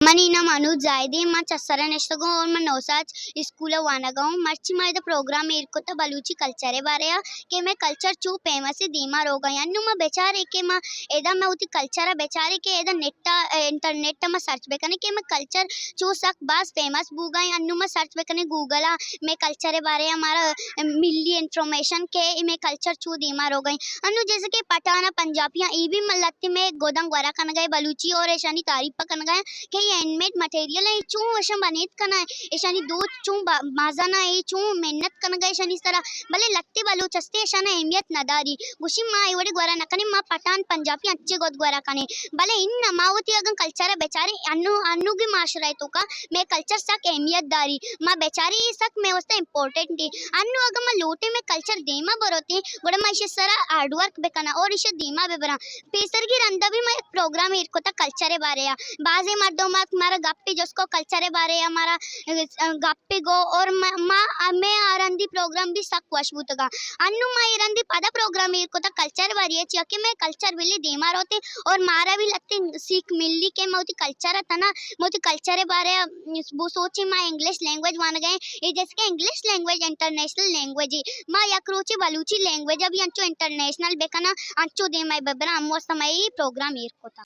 Manina Manu Zaidi ma Chassara Neshtago और मैं नौसाज school वाना गाँव मर्ची माय द प्रोग्राम इरको तो बलूची कल्चर बारे या कि मैं कल्चर चू फेमस दीमा रोगा यान्नु मैं बेचारे के मैं एदा मैं उती कल्चर बेचारे के एदा नेट्टा इंटरनेट में सर्च बेकने कि मैं कल्चर चू सक बस फेमस बुगा यान्नु मैं सर्च बेकने गूगल मैं कल्चर बारे हमारा मिली इन्फॉर्मेशन के मैं कल्चर चू दीमा रोगा अन्नु जैसे कि पठाना पंजाबियां ई भी मल्लती में गोदंग वरा कन गए बलूची और ऐशानी तारीफ पकन गए कि ये हैंडमेड मटेरियल है चू ऐसा बनेत कना है ऐशानी दूध चू माजाना है चू मेहनत कन गए ऐशानी तरह भले लगते बलूचस्ते ऐशाना अहमियत नदारी गुशी माँ इवड़े गोरा नकने माँ पठान पंजाबी अच्छे गोद गोरा कने भले इन नमावती अगन कल्चर बेचारे अन्नु अन्नु की माशरा तो का मैं कल्चर सक अहमियत दारी माँ बेचारी सक मैं उससे इम्पोर्टेंट थी अन्नु अगर माँ लोटे में कल्चर देमा बरोती गोड़ा माँ इसे सारा हार्ड वर्क बेकना और इसे दीमा बेबरा पेसर की रंदा भी मैं एक प्रोग्राम इरको तक कल्चर बारे या बाजे मर्दों में हमारा गप्पी जिसको कल्चर बारे हमारा गप्पी गो और माँ मैं आरंदी प्रोग्राम भी सक वशबूत का अन्नु माँ आरंदी पदा प्रोग्राम इरको तक कल्चर बारे है चिया कि मैं कल्चर बिल्ली दीमा रोते और मारा भी लगते सीख मिलली के मोती कल्चर था ना मोती कल्चर बारे वो सोची माँ इंग्लिश लैंग्वेज मान गए ये जैसे कि इंग्लिश लैंग्वेज इंटरनेशनल लैंग्वेज ही माँ यक्रोची बलूची लैंग्वेज अभी अंचो इंटरनेशनल बेकना अंचो दे माय बबरा अम्मो समय प्रोग्राम इरको था।